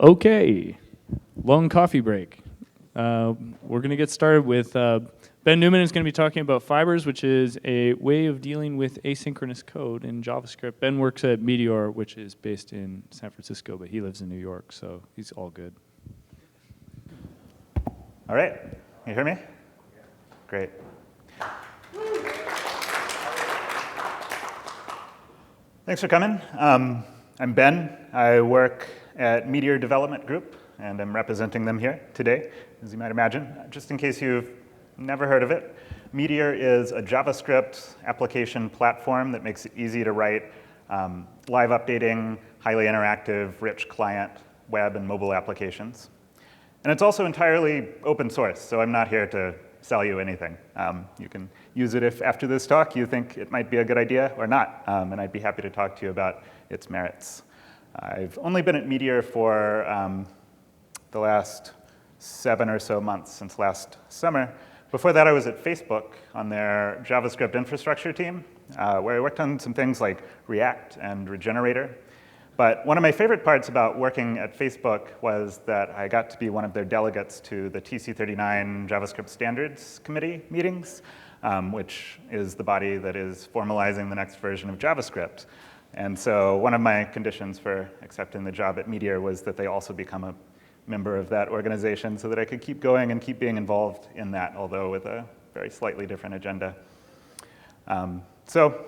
Okay, long coffee break. We're going to get started with Ben Newman is going to be talking about fibers, which is a way of dealing with asynchronous code in JavaScript. Ben works at Meteor, which is based in San Francisco, but he lives in New York, so he's all good. All right, you hear me? Great. Thanks for coming. I'm Ben. I work at Meteor Development Group, and I'm representing them here today, as you might imagine. Just in case you've never heard of it, Meteor is a JavaScript application platform that makes it easy to write live updating, highly interactive, rich client, web, and mobile applications. And it's also entirely open source, so I'm not here to sell you anything. You can use it if after this talk you think it might be a good idea or not, and I'd be happy to talk to you about its merits. I've only been at Meteor for the last 7 or so months, since last summer. Before that, I was at Facebook on their JavaScript infrastructure team, where I worked on some things like React and Regenerator. But one of my favorite parts about working at Facebook was that I got to be one of their delegates to the TC39 JavaScript Standards Committee meetings, which is the body that is formalizing the next version of JavaScript. And so one of my conditions for accepting the job at Meteor was that they also become a member of that organization so that I could keep going and keep being involved in that, although with a very slightly different agenda. So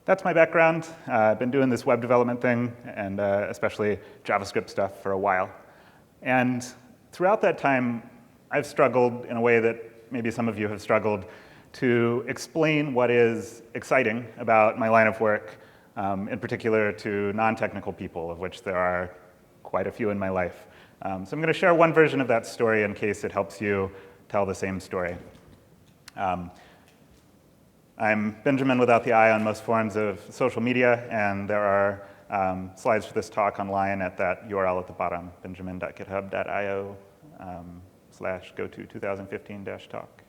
that's my background. I've been doing this web development thing, and especially JavaScript stuff, for a while. And throughout that time, I've struggled in a way that maybe some of you have struggled to explain what is exciting about my line of work, in particular to non-technical people, of which there are quite a few in my life. So I'm going to share one version of that story in case it helps you tell the same story. I'm Benjamin without the I on most forms of social media, and there are slides for this talk online at that URL at the bottom, benjamin.github.io/goto2015-talk.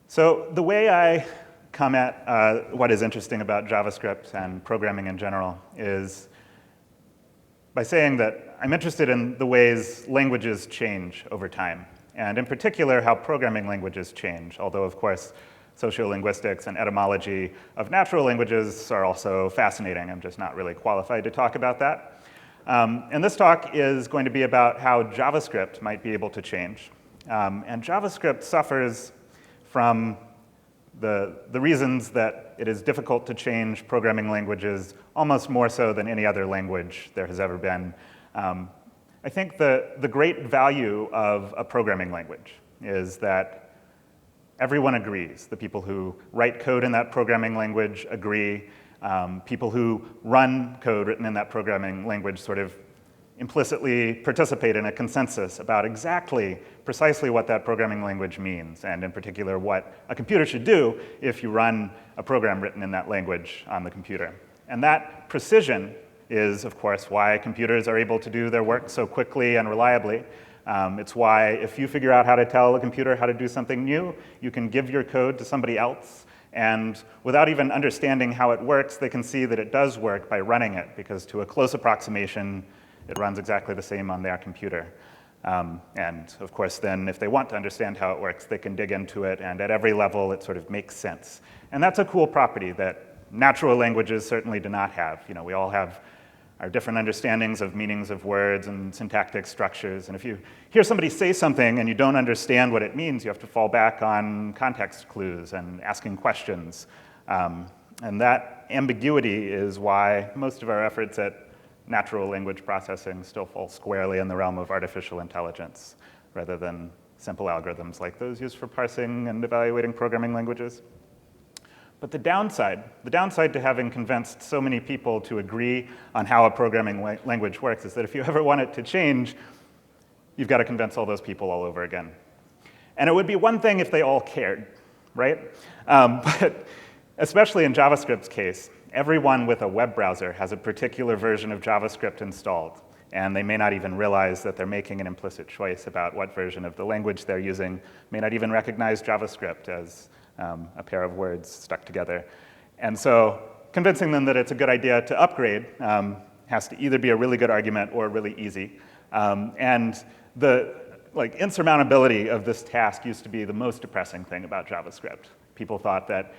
So the way I come at what is interesting about JavaScript and programming in general is by saying that I'm interested in the ways languages change over time, and in particular, how programming languages change, although, of course, sociolinguistics and etymology of natural languages are also fascinating. I'm just not really qualified to talk about that. And this talk is going to be about how JavaScript might be able to change. And JavaScript suffers from the reasons that it is difficult to change programming languages almost more so than any other language there has ever been. I think the great value of a programming language is that everyone agrees. The people who write code in that programming language agree. People who run code written in that programming language sort of implicitly participate in a consensus about precisely what that programming language means, and in particular what a computer should do if you run a program written in that language on the computer. And that precision is, of course, why computers are able to do their work so quickly and reliably. It's why if you figure out how to tell a computer how to do something new, you can give your code to somebody else, and without even understanding how it works, they can see that it does work by running it, because to a close approximation, it runs exactly the same on their computer. And of course, then if they want to understand how it works, they can dig into it, and at every level, it sort of makes sense. And that's a cool property that natural languages certainly do not have. You know, we all have our different understandings of meanings of words and syntactic structures. And if you hear somebody say something and you don't understand what it means, you have to fall back on context clues and asking questions. And that ambiguity is why most of our efforts at natural language processing still fall squarely in the realm of artificial intelligence, rather than simple algorithms like those used for parsing and evaluating programming languages. But the downside to having convinced so many people to agree on how a programming language works is that if you ever want it to change, you've got to convince all those people all over again. And it would be one thing if they all cared, right? But especially in JavaScript's case, everyone with a web browser has a particular version of JavaScript installed, and they may not even realize that they're making an implicit choice about what version of the language they're using, may not even recognize JavaScript as a pair of words stuck together. And so convincing them that it's a good idea to upgrade has to either be a really good argument or really easy. And the insurmountability of this task used to be the most depressing thing about JavaScript. People thought that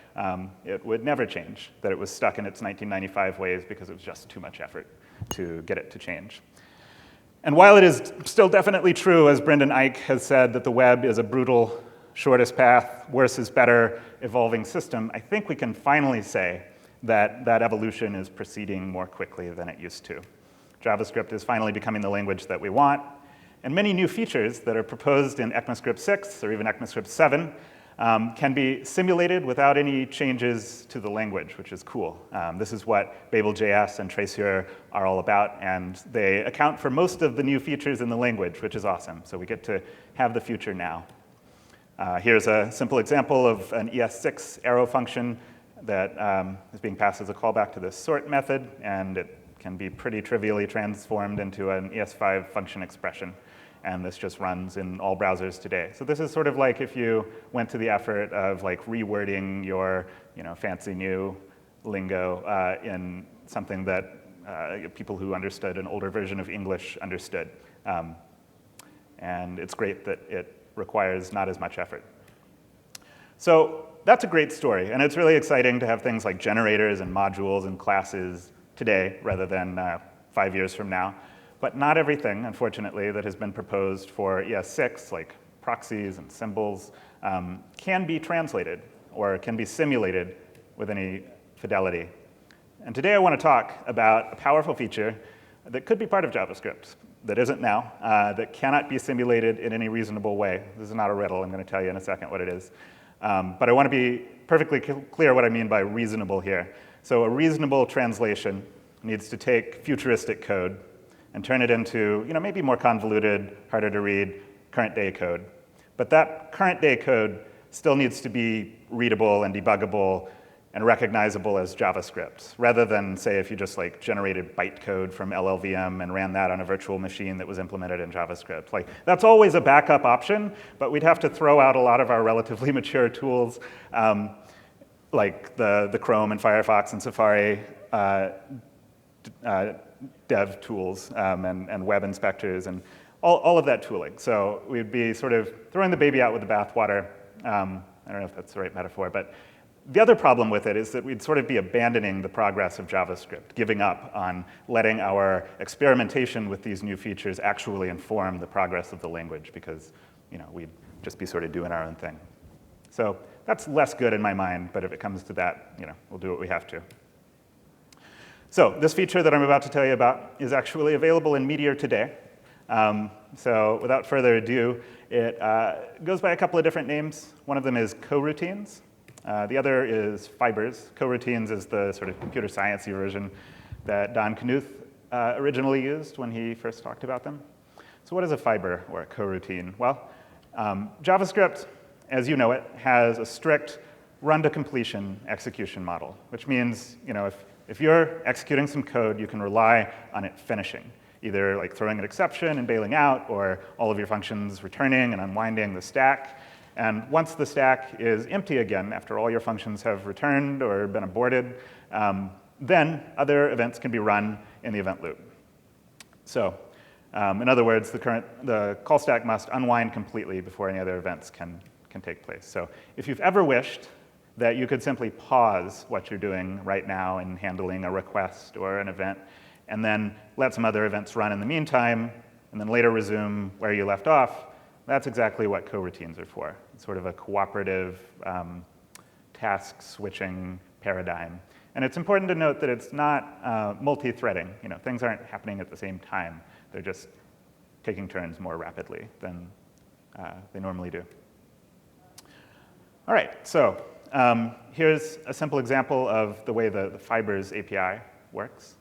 it would never change, that it was stuck in its 1995 ways because it was just too much effort to get it to change. And while it is still definitely true, as Brendan Eich has said, that the web is a brutal, shortest path, worse is better, evolving system, I think we can finally say that that evolution is proceeding more quickly than it used to. JavaScript is finally becoming the language that we want, and many new features that are proposed in ECMAScript 6 or even ECMAScript 7 can be simulated without any changes to the language, which is cool. This is what Babel.js and Traceur are all about, and they account for most of the new features in the language, which is awesome. So we get to have the future now. Here's a simple example of an ES6 arrow function that is being passed as a callback to the sort method, and it can be pretty trivially transformed into an ES5 function expression. And this just runs in all browsers today. So this is sort of like if you went to the effort of rewording your fancy new lingo in something that people who understood an older version of English understood. And it's great that it requires not as much effort. So that's a great story. And it's really exciting to have things like generators and modules and classes today rather than 5 years from now. But not everything, unfortunately, that has been proposed for ES6, like proxies and symbols, can be translated or can be simulated with any fidelity. And today I want to talk about a powerful feature that could be part of JavaScript, that isn't now, that cannot be simulated in any reasonable way. This is not a riddle. I'm going to tell you in a second what it is. But I want to be perfectly clear what I mean by reasonable here. So a reasonable translation needs to take futuristic code and turn it into maybe more convoluted, harder to read, current day code. But that current day code still needs to be readable and debuggable and recognizable as JavaScript, rather than, say, if you just generated bytecode from LLVM and ran that on a virtual machine that was implemented in JavaScript. That's always a backup option, but we'd have to throw out a lot of our relatively mature tools, like the Chrome and Firefox and Safari dev tools and web inspectors and all of that tooling. So we'd be sort of throwing the baby out with the bathwater. I don't know if that's the right metaphor, but the other problem with it is that we'd sort of be abandoning the progress of JavaScript, giving up on letting our experimentation with these new features actually inform the progress of the language, because we'd just be sort of doing our own thing. So that's less good in my mind, but if it comes to that, we'll do what we have to. So this feature that I'm about to tell you about is actually available in Meteor today. So without further ado, it goes by a couple of different names. One of them is coroutines. The other is fibers. Coroutines is the sort of computer science-y version that Don Knuth originally used when he first talked about them. So what is a fiber or a coroutine? Well, JavaScript, as you know it, has a strict run-to-completion execution model, which means if you're executing some code, you can rely on it finishing, either throwing an exception and bailing out, or all of your functions returning and unwinding the stack. And once the stack is empty again, after all your functions have returned or been aborted, then other events can be run in the event loop. So in other words, the call stack must unwind completely before any other events can take place. So if you've ever wished that you could simply pause what you're doing right now in handling a request or an event, and then let some other events run in the meantime, and then later resume where you left off, that's exactly what coroutines are for. It's sort of a cooperative task switching paradigm. And it's important to note that it's not multi-threading. Things aren't happening at the same time. They're just taking turns more rapidly than they normally do. All right, so here's a simple example of the way the Fibers API works.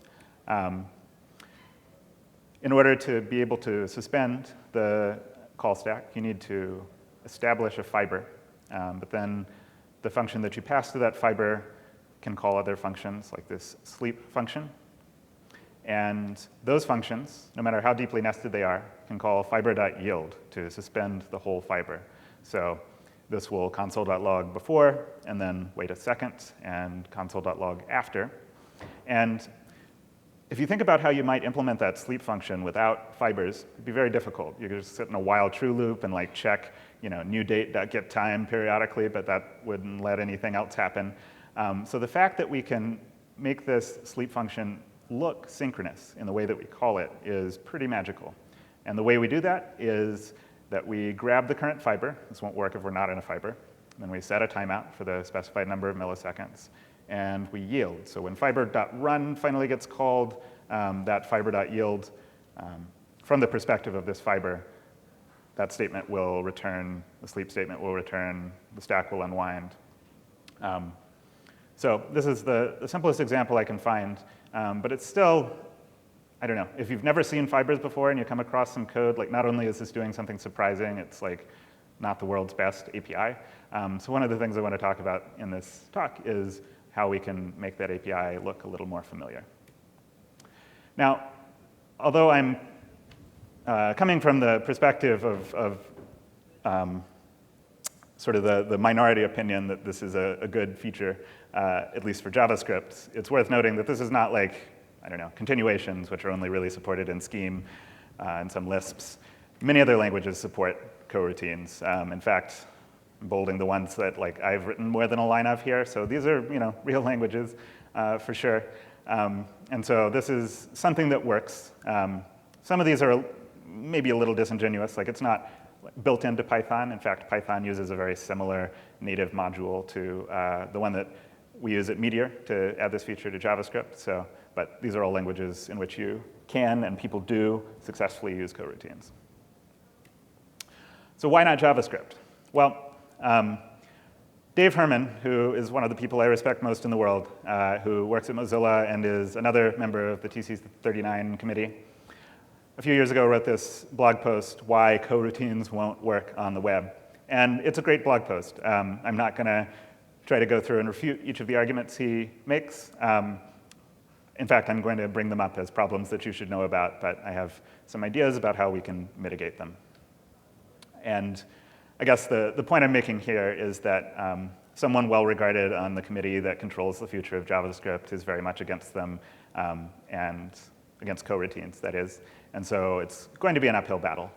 In order to be able to suspend the call stack, you need to establish a fiber. But then the function that you pass to that fiber can call other functions, like this sleep function. And those functions, no matter how deeply nested they are, can call fiber.yield to suspend the whole fiber. So this will console.log before, and then wait a second, and console.log after. And if you think about how you might implement that sleep function without fibers, it'd be very difficult. You could just sit in a while true loop and like check, new date.getTime periodically, but that wouldn't let anything else happen. So the fact that we can make this sleep function look synchronous in the way that we call it is pretty magical. And the way we do that is that we grab the current fiber. This won't work if we're not in a fiber. Then we set a timeout for the specified number of milliseconds. And we yield. So when fiber.run finally gets called, that fiber.yield, from the perspective of this fiber, that statement will return, the sleep statement will return, the stack will unwind. So this is the simplest example I can find, but it's still, I don't know, if you've never seen fibers before and you come across some code, like not only is this doing something surprising, it's like not the world's best API. So one of the things I want to talk about in this talk is how we can make that API look a little more familiar. Now, although I'm coming from the perspective of sort of the minority opinion that this is a good feature, at least for JavaScript, it's worth noting that this is not like, I don't know, continuations, which are only really supported in Scheme and some Lisps. Many other languages support coroutines. In fact, I'm bolding the ones that like I've written more than a line of here. So these are real languages for sure. And so this is something that works. Some of these are maybe a little disingenuous. Like it's not built into Python. In fact, Python uses a very similar native module to the one that we use at Meteor to add this feature to JavaScript. So, but these are all languages in which you can and people do successfully use coroutines. So why not JavaScript? Well, Dave Herman, who is one of the people I respect most in the world, who works at Mozilla and is another member of the TC39 committee, a few years ago wrote this blog post, Why Coroutines Won't Work on the Web. And it's a great blog post. I'm not going to try to go through and refute each of the arguments he makes. In fact, I'm going to bring them up as problems that you should know about, but I have some ideas about how we can mitigate them. And I guess the point I'm making here is that someone well-regarded on the committee that controls the future of JavaScript is very much against them, and against coroutines, that is. And so it's going to be an uphill battle,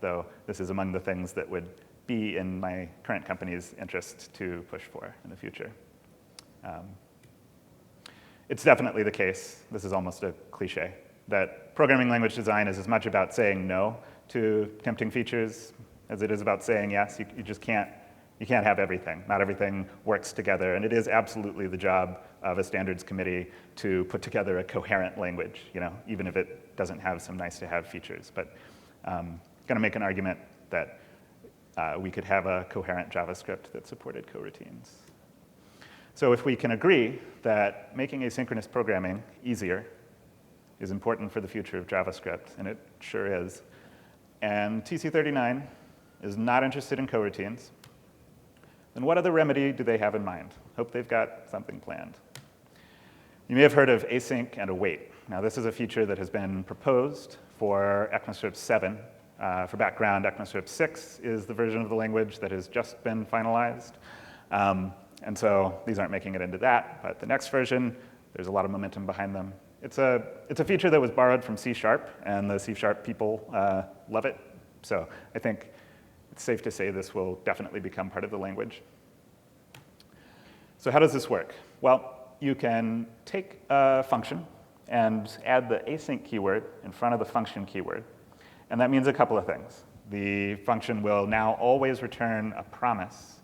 though this is among the things that would be in my current company's interest to push for in the future. It's definitely the case, this is almost a cliche, that programming language design is as much about saying no to tempting features as it is about saying yes. You just can't have everything. Not everything works together. And it is absolutely the job of a standards committee to put together a coherent language, even if it doesn't have some nice-to-have features. But I'm going to make an argument that we could have a coherent JavaScript that supported coroutines. So if we can agree that making asynchronous programming easier is important for the future of JavaScript, and it sure is, and TC39 is not interested in coroutines, then what other remedy do they have in mind? Hope they've got something planned. You may have heard of async and await. Now, this is a feature that has been proposed for ECMAScript 7. For background, ECMAScript 6 is the version of the language that has just been finalized. And so these aren't making it into that, but the next version, there's a lot of momentum behind them. It's a feature that was borrowed from C#, and the C# people love it. So I think it's safe to say this will definitely become part of the language. So how does this work? Well, you can take a function and add the async keyword in front of the function keyword. And that means a couple of things. The function will now always return a promise,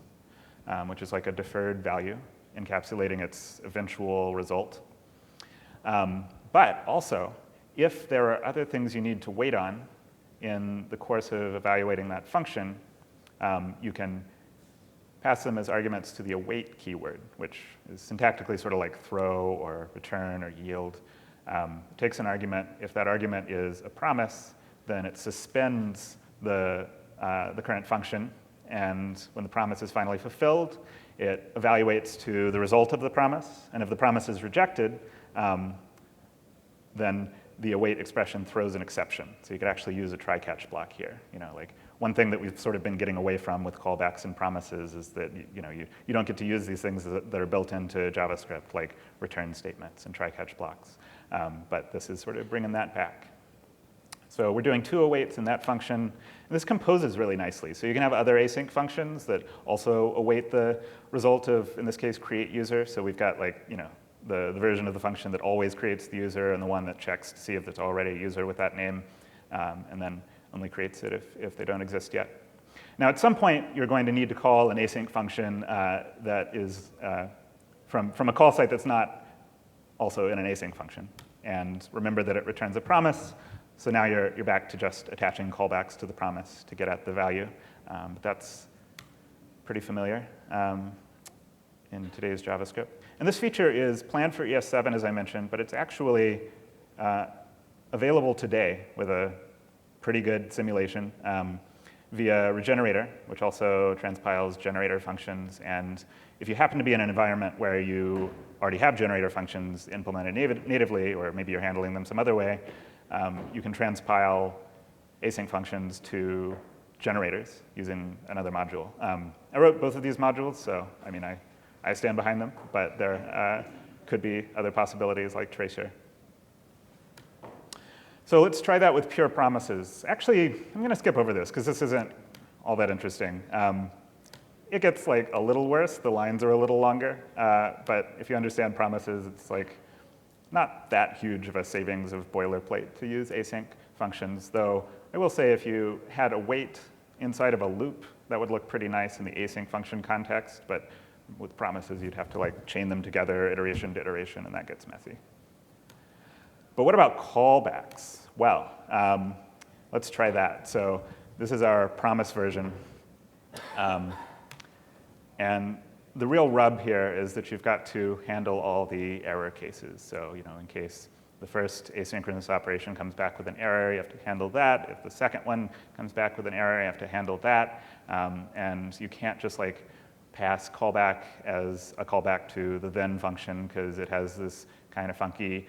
which is like a deferred value, encapsulating its eventual result. But also, if there are other things you need to wait on in the course of evaluating that function, you can pass them as arguments to the await keyword, which is syntactically sort of like throw or return or yield. It takes an argument. If that argument is a promise, then it suspends the current function. And when the promise is finally fulfilled, it evaluates to the result of the promise. And if the promise is rejected, then the await expression throws an exception. So you could actually use a try-catch block here. Like one thing that we've sort of been getting away from with callbacks and promises is that you don't get to use these things that are built into JavaScript, like return statements and try-catch blocks. But this is sort of bringing that back. So we're doing two awaits in that function. And this composes really nicely. So you can have other async functions that also await the result of, in this case, create user. So we've got like, the version of the function that always creates the user and the one that checks to see if there's already a user with that name, and then only creates it if they don't exist yet. Now, at some point, you're going to need to call an async function that is from a call site that's not also in an async function. And remember that it returns a promise. So now you're back to just attaching callbacks to the promise to get at the value. But that's pretty familiar in today's JavaScript. And this feature is planned for ES7, as I mentioned, but it's actually available today with a pretty good simulation via regenerator, which also transpiles generator functions. And if you happen to be in an environment where you already have generator functions implemented natively, or maybe you're handling them some other way, you can transpile async functions to generators using another module. I wrote both of these modules, so I mean, I stand behind them, but there could be other possibilities like Tracer. So let's try that with pure promises. Actually, I'm going to skip over this because this isn't all that interesting. It gets like a little worse. The lines are a little longer. But if you understand promises, it's like not that huge of a savings of boilerplate to use async functions. Though I will say if you had a wait inside of a loop, that would look pretty nice in the async function context. But with promises, you'd have to like chain them together iteration to iteration, and that gets messy. But what about callbacks? Well, let's try that. So this is our promise version. And the real rub here is that you've got to handle all the error cases. So in case the first asynchronous operation comes back with an error, you have to handle that. If the second one comes back with an error, you have to handle that. And you can't just like pass callback as a callback to the then function because it has this kind of funky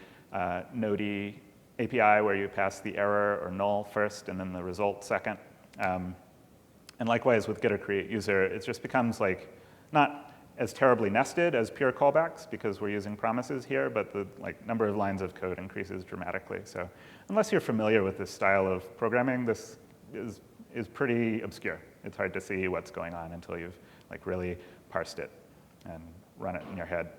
Node API where you pass the error or null first and then the result second. And likewise with getter create user, it just becomes like not as terribly nested as pure callbacks because we're using promises here, but the number of lines of code increases dramatically. So unless you're familiar with this style of programming, this is pretty obscure. It's hard to see what's going on until you've really parsed it and run it in your head.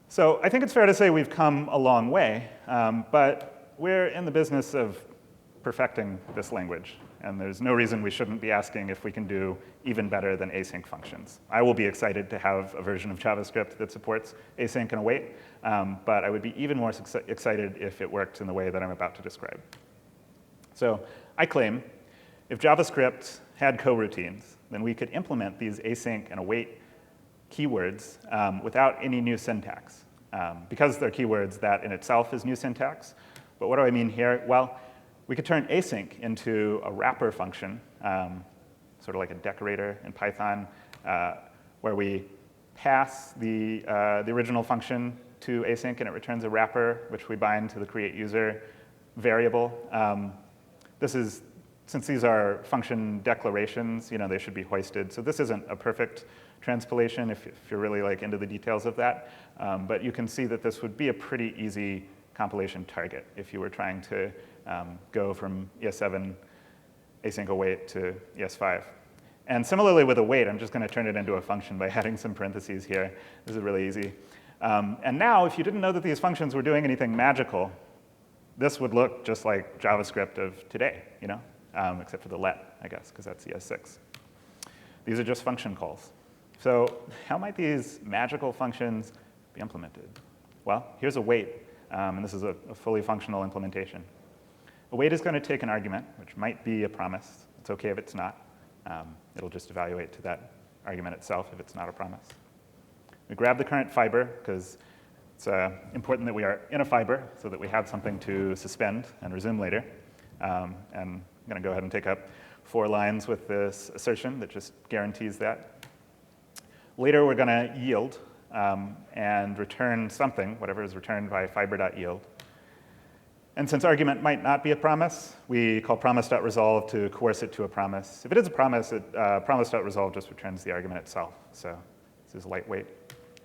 So I think it's fair to say we've come a long way, but we're in the business of perfecting this language. And there's no reason we shouldn't be asking if we can do even better than async functions. I will be excited to have a version of JavaScript that supports async and await, but I would be even more excited if it worked in the way that I'm about to describe. So I claim if JavaScript had coroutines, then we could implement these async and await keywords without any new syntax. Because they're keywords, that in itself is new syntax. But what do I mean here? Well, we could turn async into a wrapper function, sort of like a decorator in Python, where we pass the original function to async, and it returns a wrapper, which we bind to the create user variable. Since these are function declarations, they should be hoisted. So this isn't a perfect transpilation if you're really into the details of that. But you can see that this would be a pretty easy compilation target if you were trying to go from ES7 async await to ES5. And similarly with await, I'm just going to turn it into a function by adding some parentheses here. This is really easy. And now, if you didn't know that these functions were doing anything magical, this would look just like JavaScript of today, except for the let, I guess, because that's ES6. These are just function calls. So how might these magical functions be implemented? Well, here's await, and this is a fully functional implementation. Await is going to take an argument, which might be a promise. It's OK if it's not. It'll just evaluate to that argument itself if it's not a promise. We grab the current fiber, because it's important that we are in a fiber so that we have something to suspend and resume later. And I'm going to go ahead and take up 4 lines with this assertion that just guarantees that. Later, we're going to yield and return something, whatever is returned by fiber.yield. And since argument might not be a promise, we call promise.resolve to coerce it to a promise. If it is a promise, promise.resolve just returns the argument itself. So this is lightweight.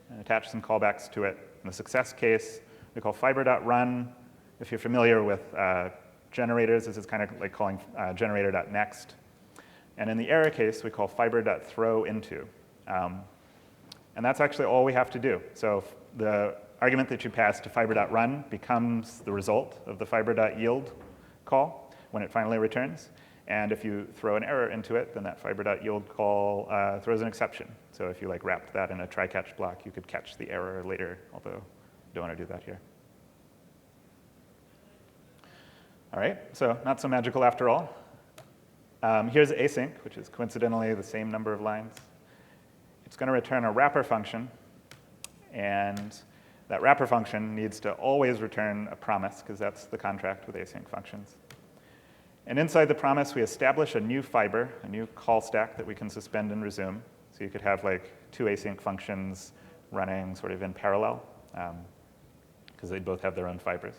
And attach some callbacks to it. In the success case, we call fiber.run. If you're familiar with generators, this is kind of like calling generator.next. And in the error case, we call fiber.throwInto. And that's actually all we have to do. So the argument that you pass to fiber.run becomes the result of the fiber.yield call when it finally returns. And if you throw an error into it, then that fiber.yield call throws an exception. So if you like wrapped that in a try-catch block, you could catch the error later, although you don't want to do that here. All right, so not so magical after all. Here's async, which is coincidentally the same number of lines. It's going to return a wrapper function, and that wrapper function needs to always return a promise, because that's the contract with async functions. And inside the promise, we establish a new fiber, a new call stack that we can suspend and resume. So you could have like two async functions running sort of in parallel, because they both have their own fibers.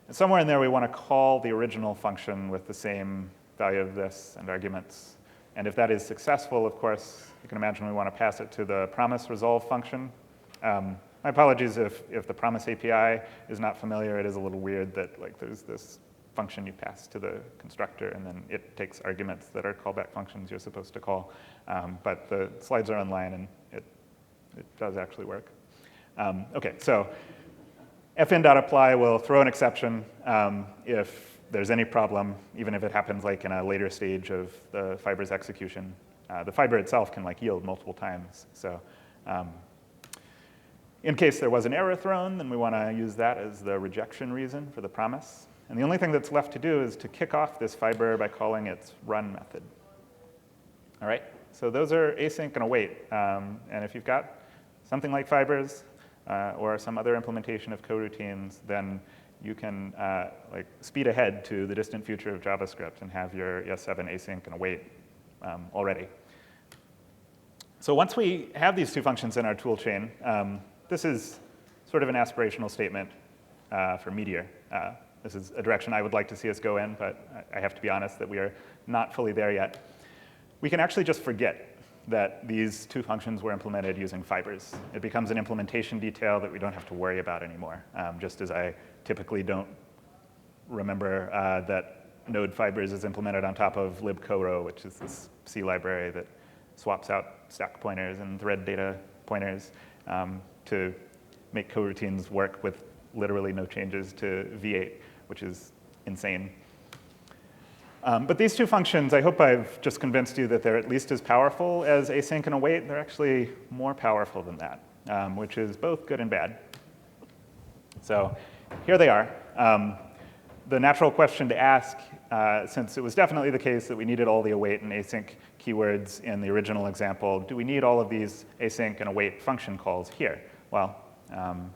And somewhere in there, we want to call the original function with the same value of this and arguments. And if that is successful, of course, you can imagine we want to pass it to the promise resolve function. My apologies if the promise API is not familiar. It is a little weird that like there's this function you pass to the constructor, and then it takes arguments that are callback functions you're supposed to call. But the slides are online, and it does actually work. OK, so fn.apply will throw an exception if there's any problem, even if it happens like in a later stage of the fiber's execution. The fiber itself can like yield multiple times. So in case there was an error thrown, then we want to use that as the rejection reason for the promise. And the only thing that's left to do is to kick off this fiber by calling its run method. All right, so those are async and await. And if you've got something like fibers or some other implementation of coroutines, then you can like speed ahead to the distant future of JavaScript and have your ES7 async and await already. So once we have these two functions in our tool chain, this is sort of an aspirational statement for Meteor. This is a direction I would like to see us go in, but I have to be honest that we are not fully there yet. We can actually just forget that these two functions were implemented using fibers. It becomes an implementation detail that we don't have to worry about anymore, just as I typically don't remember that node fibers is implemented on top of libcoro, which is this C library that swaps out stack pointers and thread data pointers to make coroutines work with literally no changes to V8, which is insane. But these two functions, I hope I've just convinced you that they're at least as powerful as async and await. They're actually more powerful than that, which is both good and bad. So here they are. The natural question to ask, since it was definitely the case that we needed all the await and async keywords in the original example, do we need all of these async and await function calls here? Well,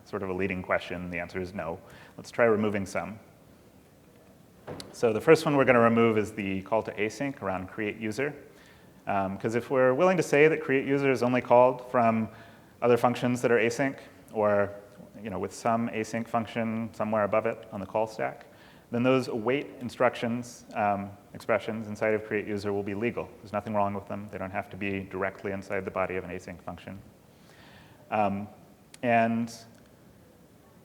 sort of a leading question. The answer is no. Let's try removing some. So the first one we're going to remove is the call to async around create user. Because if we're willing to say that create user is only called from other functions that are async, or with some async function somewhere above it on the call stack, then those await instructions, expressions inside of create user will be legal. There's nothing wrong with them. They don't have to be directly inside the body of an async function. And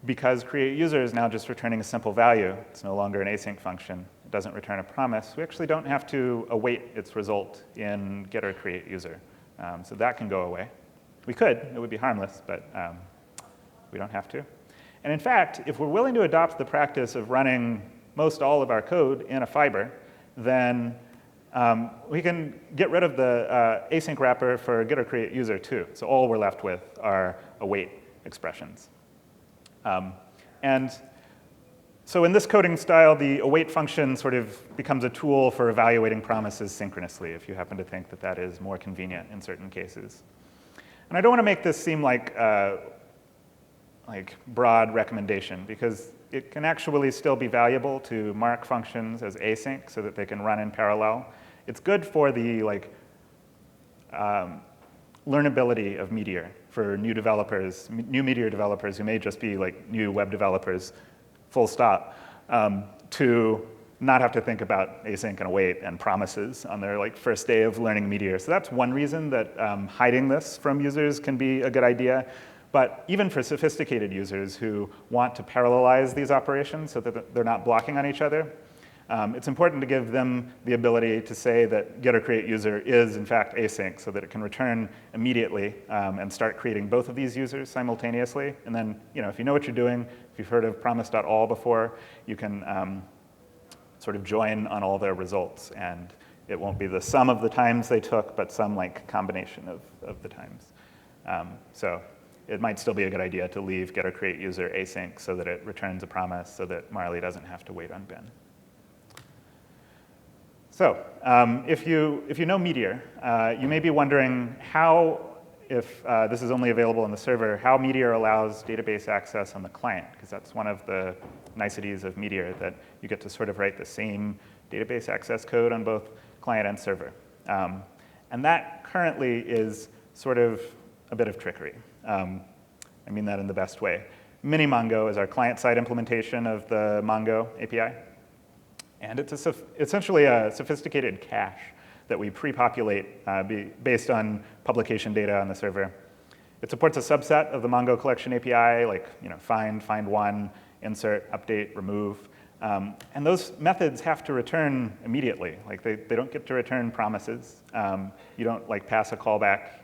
because create user is now just returning a simple value, it's no longer an async function, it doesn't return a promise, we actually don't have to await its result in getter create user. So that can go away. We could, it would be harmless, but we don't have to. And in fact, if we're willing to adopt the practice of running most all of our code in a fiber, then we can get rid of the async wrapper for getter create user too. So all we're left with are await expressions. And so in this coding style, the await function sort of becomes a tool for evaluating promises synchronously, if you happen to think that that is more convenient in certain cases. And I don't want to make this seem like broad recommendation, because it can actually still be valuable to mark functions as async so that they can run in parallel. It's good for the learnability of Meteor for new developers, new Meteor developers who may just be like new web developers, full stop, to not have to think about async and await and promises on their first day of learning Meteor. So that's one reason that hiding this from users can be a good idea. But even for sophisticated users who want to parallelize these operations so that they're not blocking on each other, it's important to give them the ability to say that get or create user is, in fact, async, so that it can return immediately and start creating both of these users simultaneously. And then, if you know what you're doing, if you've heard of promise.all before, you can sort of join on all their results. And it won't be the sum of the times they took, but some combination of the times. So it might still be a good idea to leave get or create user async so that it returns a promise so that Marley doesn't have to wait on Ben. So if you know Meteor, you may be wondering how, if this is only available on the server, how Meteor allows database access on the client, because that's one of the niceties of Meteor, that you get to sort of write the same database access code on both client and server. And that currently is sort of a bit of trickery. I mean that in the best way. MiniMongo is our client-side implementation of the Mongo API. And it's essentially a sophisticated cache that we pre-populate based on publication data on the server. It supports a subset of the Mongo collection API, like find one, insert, update, remove. And those methods have to return immediately. Like they don't get to return promises. You don't pass a callback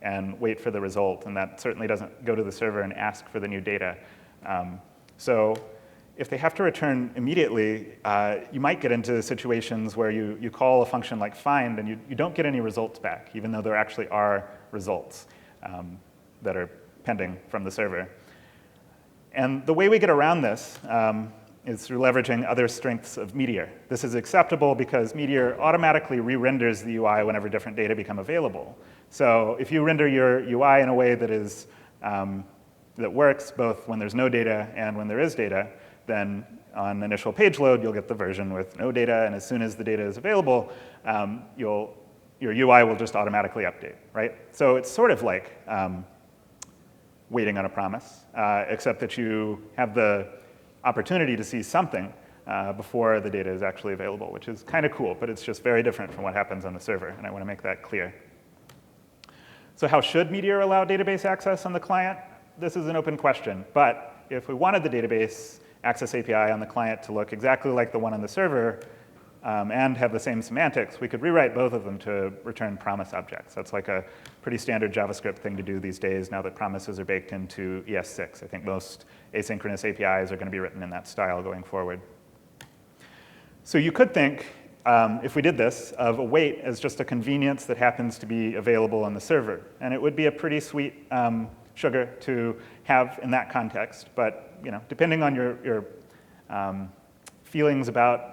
and wait for the result. And that certainly doesn't go to the server and ask for the new data. So if they have to return immediately, you might get into situations where you call a function like find and you don't get any results back, even though there actually are results that are pending from the server. And the way we get around this is through leveraging other strengths of Meteor. This is acceptable because Meteor automatically re-renders the UI whenever different data become available. So if you render your UI in a way that is that works both when there's no data and when there is data, then on initial page load, you'll get the version with no data, and as soon as the data is available, your UI will just automatically update, right? So it's sort of like waiting on a promise, except that you have the opportunity to see something before the data is actually available, which is kind of cool, but it's just very different from what happens on the server, and I want to make that clear. So how should Meteor allow database access on the client? This is an open question, but if we wanted the database access API on the client to look exactly like the one on the server and have the same semantics, we could rewrite both of them to return promise objects. That's like a pretty standard JavaScript thing to do these days now that promises are baked into ES6. I think most asynchronous APIs are going to be written in that style going forward. So you could think, if we did this, of await as just a convenience that happens to be available on the server. And it would be a pretty sweet sugar to have in that context. But depending on your feelings about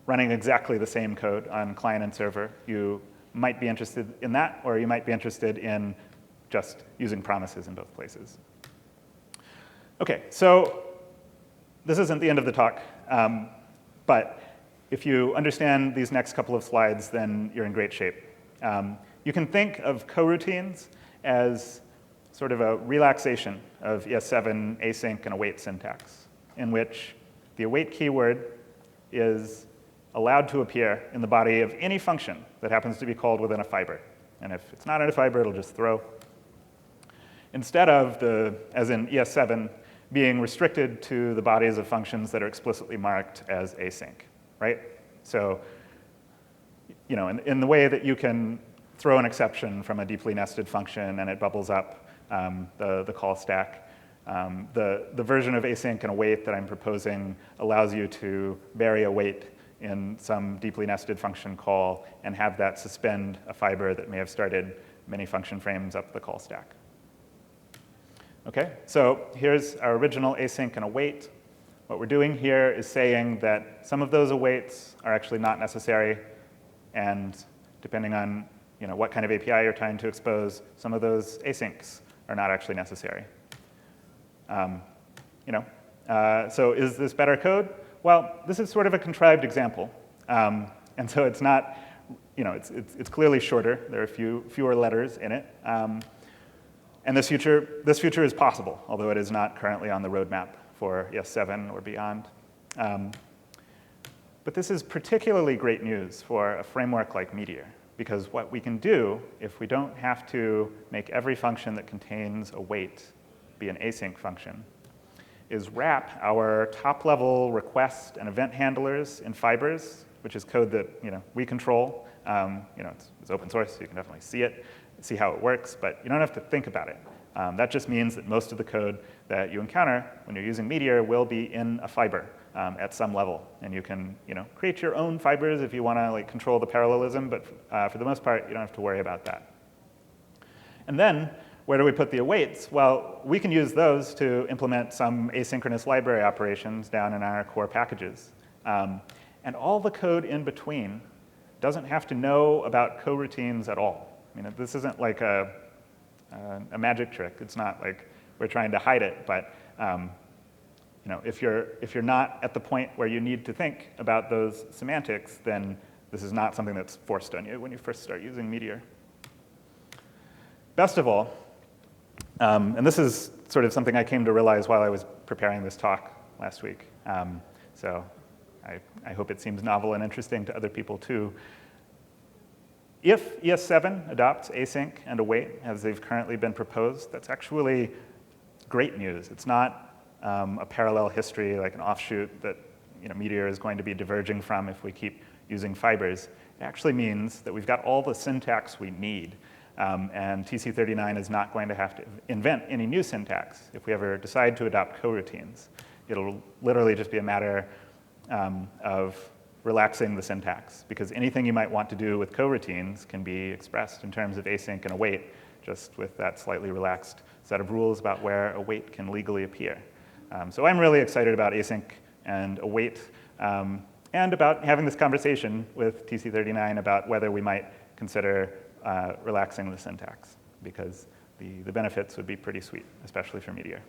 running exactly the same code on client and server, you might be interested in that, or you might be interested in just using promises in both places. OK, so this isn't the end of the talk. But if you understand these next couple of slides, then you're in great shape. You can think of coroutines as sort of a relaxation of ES7 async and await syntax, in which the await keyword is allowed to appear in the body of any function that happens to be called within a fiber. And if it's not in a fiber, it'll just throw. Instead of as in ES7, being restricted to the bodies of functions that are explicitly marked as async, right? So, in the way that you can throw an exception from a deeply nested function and it bubbles up the call stack. The version of async and await that I'm proposing allows you to bury await in some deeply nested function call and have that suspend a fiber that may have started many function frames up the call stack. OK, so here's our original async and await. What we're doing here is saying that some of those awaits are actually not necessary, and depending on what kind of API you're trying to expose, some of those asyncs are not actually necessary. So is this better code? Well, this is sort of a contrived example. And so it's not, it's clearly shorter. There are fewer letters in it. And this future is possible, although it is not currently on the roadmap for ES7 or beyond. But this is particularly great news for a framework like Meteor, Because what we can do, if we don't have to make every function that contains a weight be an async function, is wrap our top-level request and event handlers in fibers, which is code that we control. It's open source, so you can definitely see it, see how it works, but you don't have to think about it. That just means that most of the code that you encounter when you're using Meteor will be in a fiber at some level. And you can create your own fibers if you want to control the parallelism, but for the most part, you don't have to worry about that. And then, where do we put the awaits? Well, we can use those to implement some asynchronous library operations down in our core packages. And all the code in between doesn't have to know about coroutines at all. This isn't like a magic trick. It's not like we're trying to hide it, but if you're not at the point where you need to think about those semantics, then this is not something that's forced on you when you first start using Meteor. Best of all, and this is sort of something I came to realize while I was preparing this talk last week, so I hope it seems novel and interesting to other people too. If ES7 adopts async and await as they've currently been proposed, that's actually great news. It's not a parallel history, like an offshoot that Meteor is going to be diverging from if we keep using fibers. It actually means that we've got all the syntax we need. And TC39 is not going to have to invent any new syntax if we ever decide to adopt coroutines. It'll literally just be a matter of relaxing the syntax, because anything you might want to do with coroutines can be expressed in terms of async and await, just with that slightly relaxed set of rules about where await can legally appear. So I'm really excited about async and await, and about having this conversation with TC39 about whether we might consider relaxing the syntax, because the benefits would be pretty sweet, especially for Meteor.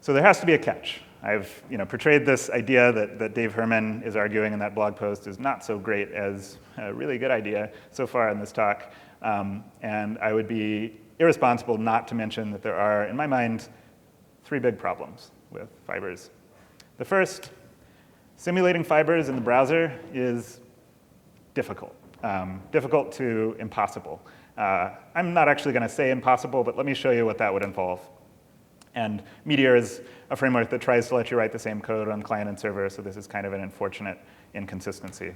So there has to be a catch. I've portrayed this idea that Dave Herman is arguing in that blog post is not so great as a really good idea so far in this talk. And I would be irresponsible not to mention that there are, in my mind, 3 big problems with fibers. The first, simulating fibers in the browser is difficult. Difficult to impossible. I'm not actually going to say impossible, but let me show you what that would involve. And Meteor is a framework that tries to let you write the same code on client and server, so this is kind of an unfortunate inconsistency.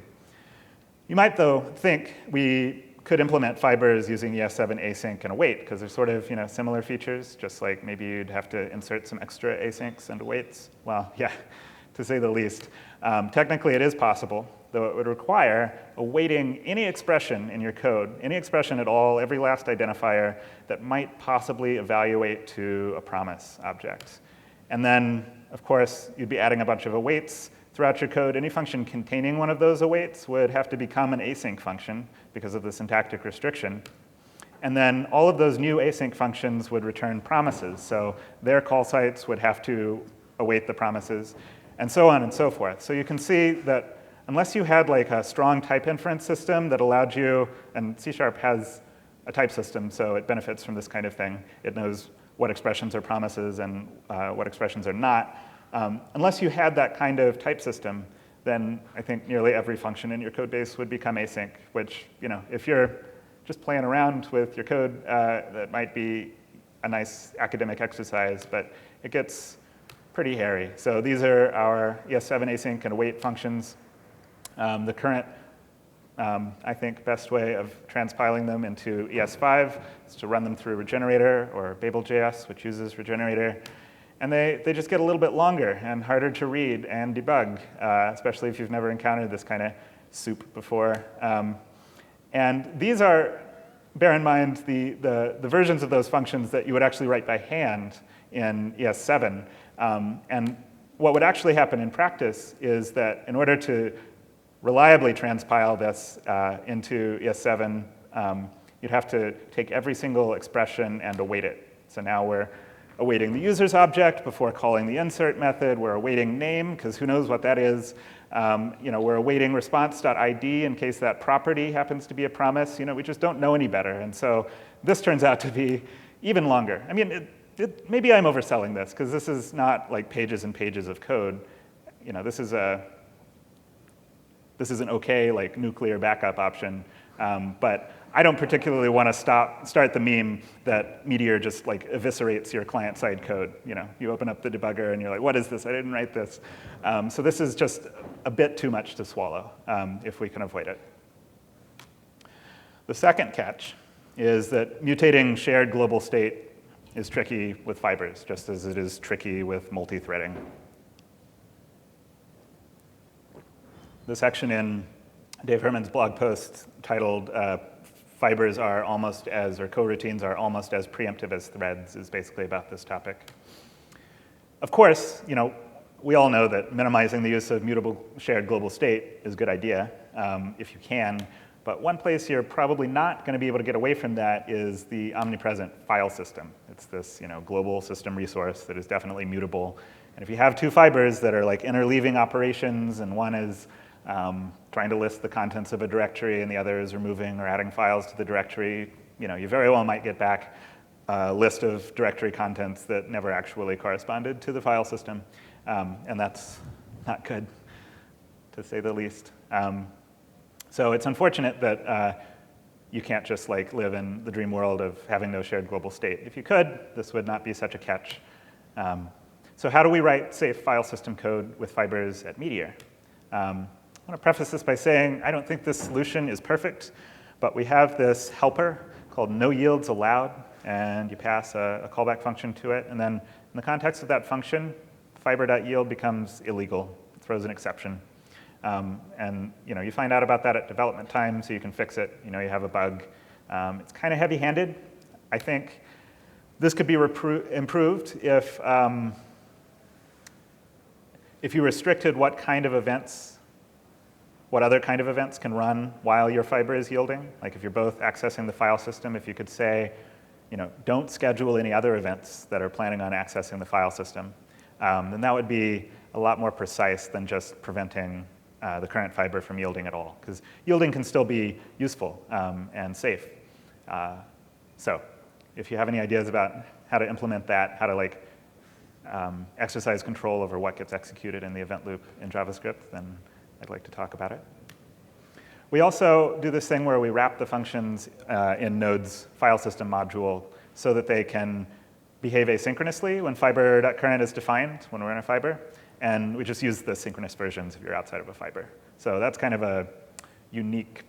You might, though, think we could implement fibers using ES7 async and await, because they're sort of similar features, just like maybe you'd have to insert some extra asyncs and awaits. Well, yeah, to say the least. Technically, it is possible, though it would require awaiting any expression in your code, any expression at all, every last identifier that might possibly evaluate to a promise object. And then, of course, you'd be adding a bunch of awaits throughout your code. Any function containing one of those awaits would have to become an async function because of the syntactic restriction. And then all of those new async functions would return promises. So their call sites would have to await the promises, and so on and so forth. So you can see that unless you had like a strong type inference system that allowed you, and C# has a type system, so it benefits from this kind of thing. It knows what expressions are promises and what expressions are not. Unless you had that kind of type system, then I think nearly every function in your code base would become async, which, if you're just playing around with your code, that might be a nice academic exercise, but it gets pretty hairy. So these are our ES7 async and await functions. The current, I think, best way of transpiling them into ES5 is to run them through Regenerator or Babel.js, which uses Regenerator. And they just get a little bit longer and harder to read and debug, especially if you've never encountered this kind of soup before. And these are, bear in mind, the versions of those functions that you would actually write by hand in ES7. And what would actually happen in practice is that in order to reliably transpile this into ES7, you'd have to take every single expression and await it. So now we're awaiting the user's object before calling the insert method. We're awaiting name, because who knows what that is. We're awaiting response.id in case that property happens to be a promise. We just don't know any better. And so this turns out to be even longer. I mean, maybe I'm overselling this, because this is not like pages and pages of code. This is an okay like nuclear backup option, But I don't particularly want to start the meme that Meteor just like eviscerates your client-side code. You open up the debugger and you're like, what is this? I didn't write this. So this is just a bit too much to swallow if we can avoid it. The second catch is that mutating shared global state is tricky with fibers, just as it is tricky with multi-threading. The section in Dave Herman's blog post titled Fibers are almost as, or coroutines are almost as preemptive as threads is basically about this topic. Of course, we all know that minimizing the use of mutable shared global state is a good idea if you can. But one place you're probably not going to be able to get away from that is the omnipresent file system. It's this global system resource that is definitely mutable. And if you have two fibers that are like interleaving operations, and one is trying to list the contents of a directory and the other is removing or adding files to the directory, you very well might get back a list of directory contents that never actually corresponded to the file system. And that's not good, to say the least. So it's unfortunate that you can't just live in the dream world of having no shared global state. If you could, this would not be such a catch. So how do we write safe file system code with fibers at Meteor? I want to preface this by saying I don't think this solution is perfect, but we have this helper called no yields allowed, and you pass a callback function to it, and then in the context of that function, fiber.yield becomes illegal. It throws an exception. And you find out about that at development time, so you can fix it. You have a bug. It's kind of heavy-handed. I think this could be improved if you restricted what other kind of events can run while your fiber is yielding. Like if you're both accessing the file system, if you could say, don't schedule any other events that are planning on accessing the file system, then that would be a lot more precise than just preventing the current fiber from yielding at all. Because yielding can still be useful and safe. So if you have any ideas about how to implement that, how to exercise control over what gets executed in the event loop in JavaScript, then I'd like to talk about it. We also do this thing where we wrap the functions in Node's file system module so that they can behave asynchronously when fiber.current is defined, when we're in a fiber. And we just use the synchronous versions if you're outside of a fiber. So that's kind of a unique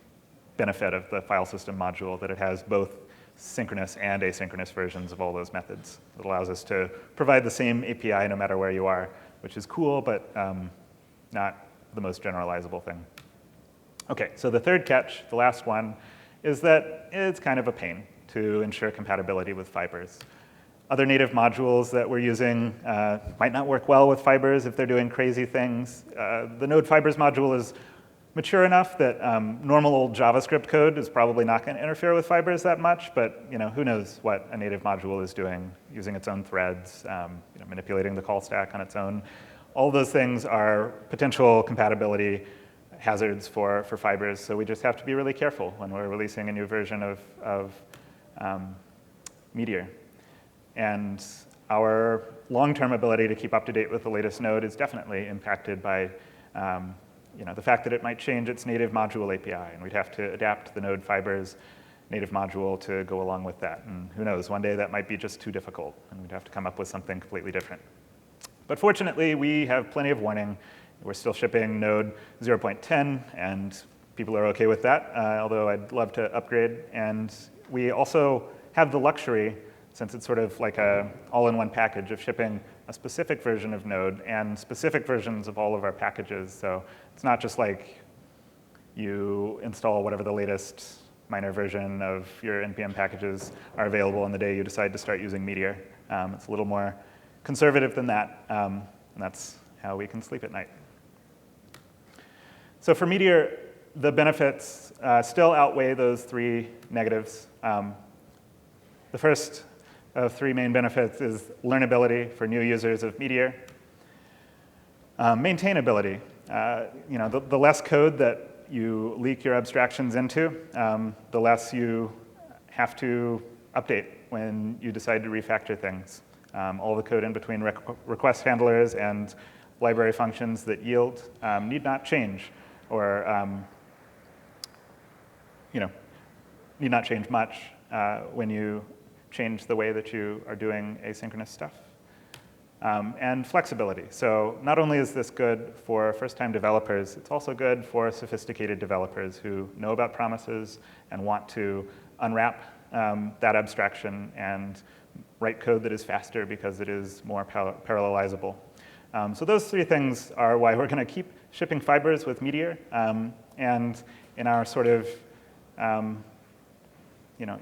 benefit of the file system module, that it has both synchronous and asynchronous versions of all those methods. It allows us to provide the same API no matter where you are, which is cool, but not the most generalizable thing. OK, so the third catch, the last one, is that it's kind of a pain to ensure compatibility with fibers. Other native modules that we're using might not work well with fibers if they're doing crazy things. The Node Fibers module is mature enough that normal old JavaScript code is probably not going to interfere with fibers that much, but who knows what a native module is doing, using its own threads, manipulating the call stack on its own. All those things are potential compatibility hazards for fibers, so we just have to be really careful when we're releasing a new version of Meteor. And our long-term ability to keep up to date with the latest node is definitely impacted by the fact that it might change its native module API, and we'd have to adapt the Node Fibers native module to go along with that. And who knows, one day that might be just too difficult, and we'd have to come up with something completely different. But fortunately, we have plenty of warning. We're still shipping Node 0.10, and people are OK with that, although I'd love to upgrade. And we also have the luxury, since it's sort of like an all-in-one package, of shipping a specific version of Node and specific versions of all of our packages. So it's not just like you install whatever the latest minor version of your NPM packages are available on the day you decide to start using Meteor. It's a little more conservative than that, and that's how we can sleep at night. So for Meteor, the benefits still outweigh those three negatives. The first of three main benefits is learnability for new users of Meteor. Maintainability. The less code that you leak your abstractions into, the less you have to update when you decide to refactor things. All the code in between request handlers and library functions that yield need not change, or need not change much when you change the way that you are doing asynchronous stuff. And flexibility. So not only is this good for first-time developers, it's also good for sophisticated developers who know about promises and want to unwrap that abstraction and write code that is faster because it is more parallelizable. So those three things are why we're going to keep shipping fibers with Meteor, and in our sort of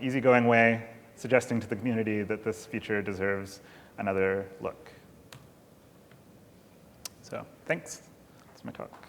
easygoing way, suggesting to the community that this feature deserves another look. So thanks. That's my talk.